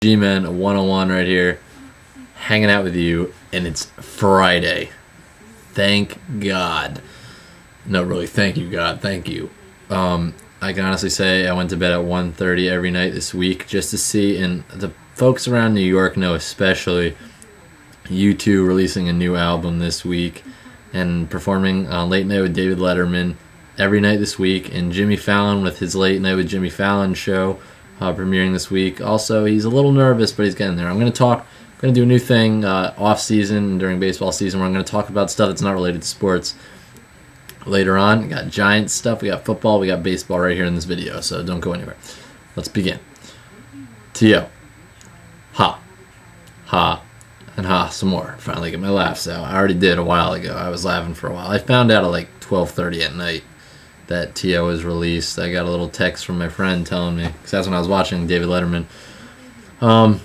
G-Men 101 right here, hanging out with you, and it's Friday. Thank God. No, really, thank you, God. Thank you. I can honestly say I went to bed at 1:30 every night this week just to see, and the folks around New York know especially, U2 releasing a new album this week and performing on Late Night with David Letterman every night this week, and Jimmy Fallon with his Late Night with Jimmy Fallon show premiering this week. Also, he's a little nervous, but he's getting there. I'm going to do a new thing off season during baseball season where I'm going to talk about stuff that's not related to sports later on. We got Giants stuff, we got football, we got baseball right here in this video, so don't go anywhere. Let's begin. T.O. Ha. Ha. And ha some more. Finally get my laughs out. I already did a while ago. I was laughing for a while. I found out at like 12:30 at night that T.O. was released. I got a little text from my friend telling me, because that's when I was watching David Letterman. And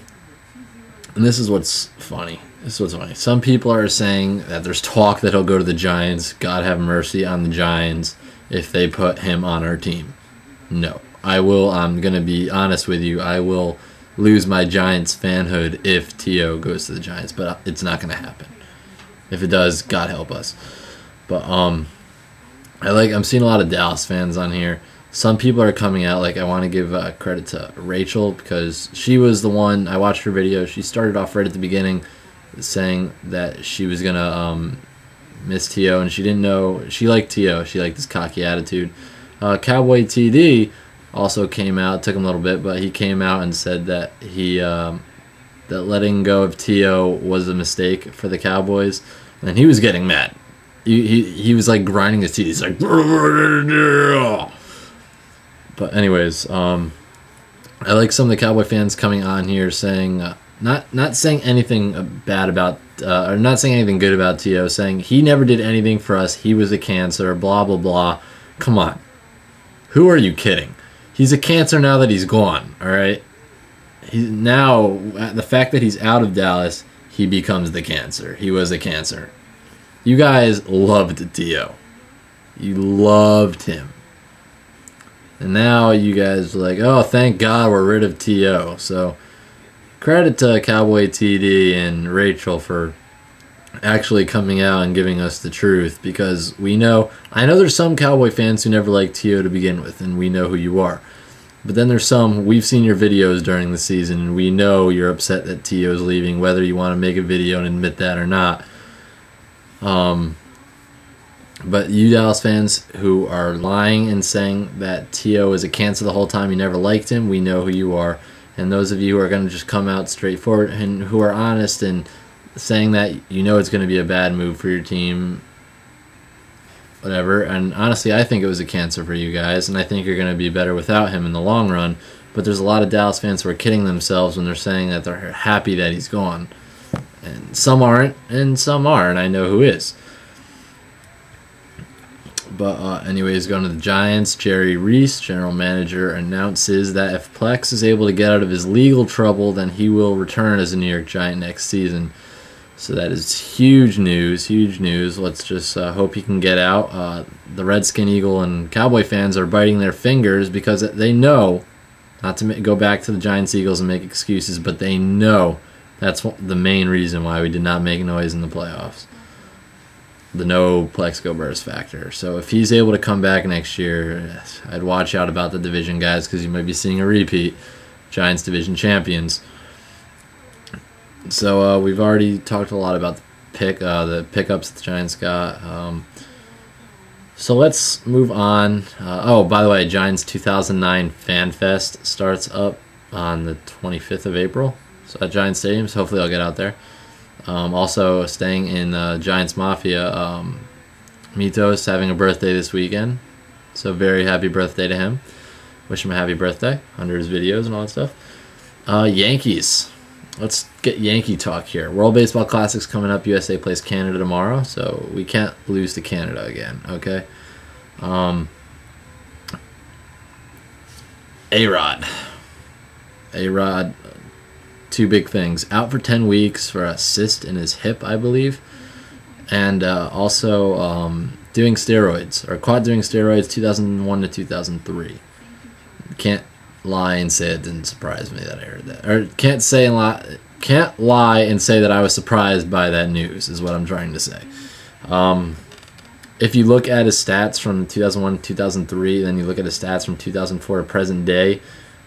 this is what's funny. Some people are saying that there's talk that he'll go to the Giants. God have mercy on the Giants if they put him on our team. No. I'm going to be honest with you. I will lose my Giants fanhood if T.O. goes to the Giants, but it's not going to happen. If it does, God help us. But I'm seeing a lot of Dallas fans on here. Some people are coming out, like I want to give credit to Rachel because she was the one. I watched her video. She started off right at the beginning saying that she was gonna miss T.O. and she didn't know she liked T.O. She liked his cocky attitude. Cowboy TD also came out. Took him a little bit, but he came out and said that that letting go of T.O. was a mistake for the Cowboys, and he was getting mad. He was like grinding his teeth. He's like, but anyways, I like some of the Cowboy fans coming on here saying, not saying anything bad about, or not saying anything good about T.O., saying he never did anything for us. He was a cancer, blah, blah, blah. Come on. Who are you kidding? He's a cancer now that he's gone, all right? Now, the fact that he's out of Dallas, he becomes the cancer. He was a cancer. You guys loved T.O. You loved him. And now you guys are like, oh, thank God we're rid of T.O. So credit to Cowboy TD and Rachel for actually coming out and giving us the truth, because I know there's some Cowboy fans who never liked T.O. to begin with, and we know who you are. But then there's some, we've seen your videos during the season, and we know you're upset that T.O. is leaving, whether you want to make a video and admit that or not. But you Dallas fans who are lying and saying that T.O. is a cancer the whole time, you never liked him, we know who you are. And those of you who are going to just come out straightforward and who are honest and saying that you know it's going to be a bad move for your team, whatever. And honestly, I think it was a cancer for you guys, and I think you're going to be better without him in the long run. But there's a lot of Dallas fans who are kidding themselves when they're saying that they're happy that he's gone. And some aren't, and some are, and I know who is. But anyways, going to the Giants, Jerry Reese, general manager, announces that if Plex is able to get out of his legal trouble, then he will return as a New York Giant next season. So that is huge news, huge news. Let's just hope he can get out. The Redskin, Eagle, and Cowboy fans are biting their fingers because they know, not to go back to the Giants, Eagles and make excuses, but they know that's the main reason why we did not make noise in the playoffs. The no Plex Go Burst factor. So if he's able to come back next year, I'd watch out about the division guys because you might be seeing a repeat. Giants division champions. So we've already talked a lot about the pickups that the Giants got. So let's move on. By the way, Giants 2009 Fan Fest starts up on the 25th of April. So at Giants Stadium, so hopefully I'll get out there. Also staying in Giants Mafia, Mitos having a birthday this weekend. So very happy birthday to him. Wish him a happy birthday under his videos and all that stuff. Yankees. Let's get Yankee talk here. World Baseball Classic's coming up. USA plays Canada tomorrow, so we can't lose to Canada again, okay? A-Rod. Two big things. Out for 10 weeks for a cyst in his hip, I believe. And also doing steroids, or caught doing steroids 2001 to 2003. Can't lie and say it didn't surprise me that I heard that. Or can't lie and say that I was surprised by that news, is what I'm trying to say. If you look at his stats from 2001 to 2003, then you look at his stats from 2004 to present day,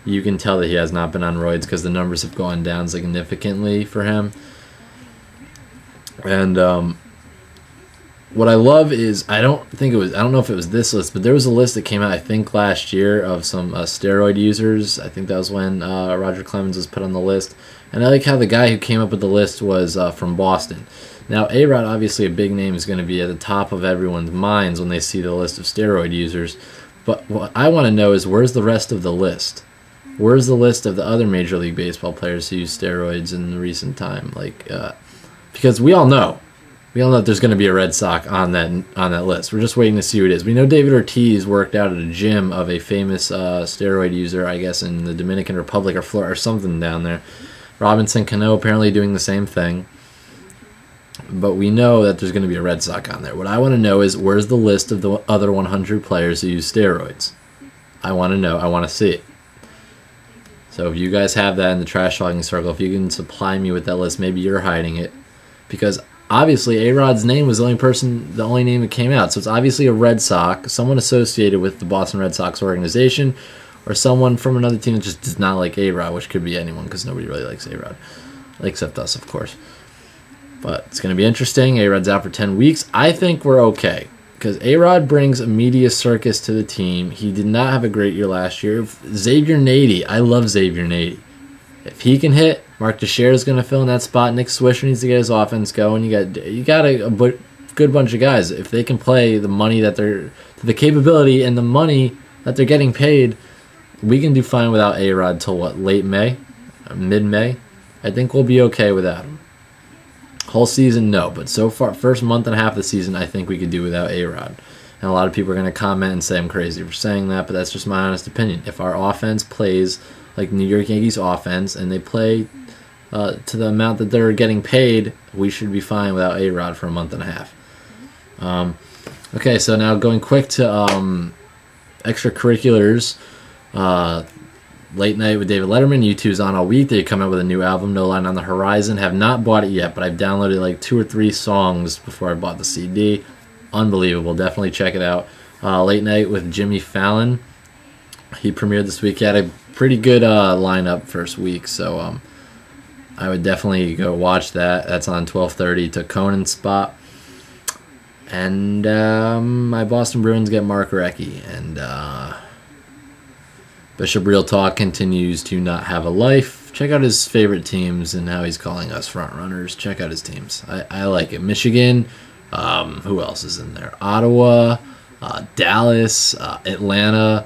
you can tell that he has not been on roids because the numbers have gone down significantly for him. And what I love is, I don't know if it was this list, but there was a list that came out, I think, last year of some steroid users. I think that was when Roger Clemens was put on the list. And I like how the guy who came up with the list was from Boston. Now, A-Rod, obviously a big name, is going to be at the top of everyone's minds when they see the list of steroid users. But what I want to know is, where's the rest of the list? Where's the list of the other Major League Baseball players who use steroids in the recent time? Because we all know there's going to be a Red Sox on that list. We're just waiting to see who it is. We know David Ortiz worked out at a gym of a famous steroid user, I guess, in the Dominican Republic or Florida or something down there. Robinson Cano apparently doing the same thing. But we know that there's going to be a Red Sox on there. What I want to know is, where's the list of the other 100 players who use steroids? I want to know. I want to see it. So if you guys have that in the trash talking circle, if you can supply me with that list, maybe you're hiding it. Because obviously A-Rod's name was the only name that came out. So it's obviously a Red Sox, someone associated with the Boston Red Sox organization, or someone from another team that just does not like A-Rod, which could be anyone because nobody really likes A-Rod. Except us, of course. But it's going to be interesting. A-Rod's out for 10 weeks. I think we're okay because A-Rod brings a media circus to the team. He did not have a great year last year. Xavier Nady, I love Xavier Nady. If he can hit, Mark Teixeira is going to fill in that spot. Nick Swisher needs to get his offense going. You got a good bunch of guys. If they can play the money that the capability and the money that they're getting paid, we can do fine without A-Rod till late May, mid-May. I think we'll be okay without him. Whole season, no, but so far, first month and a half of the season, I think we could do without A-Rod. And a lot of people are going to comment and say I'm crazy for saying that, but that's just my honest opinion. If our offense plays like New York Yankees offense and they play to the amount that they're getting paid, we should be fine without A-Rod for a month and a half. Okay, so now going quick to extracurriculars. Late Night with David Letterman. U2's on all week. They come out with a new album, No Line on the Horizon. Have not bought it yet, but I've downloaded like 2 or 3 songs before I bought the CD. Unbelievable. Definitely check it out. Late Night with Jimmy Fallon. He premiered this week. He had a pretty good lineup first week, so I would definitely go watch that. That's on 12:30 to Conan's spot. And my Boston Bruins get Mark Recchi. And Bishop Real Talk continues to not have a life. Check out his favorite teams and how he's calling us front runners. Check out his teams. I like it. Michigan. Who else is in there? Ottawa, Dallas, Atlanta.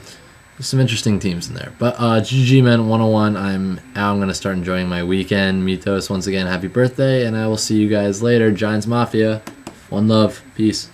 There's some interesting teams in there. But GG Men 101. I'm going to start enjoying my weekend. Mitos, once again, happy birthday, and I will see you guys later. Giants Mafia. One love. Peace.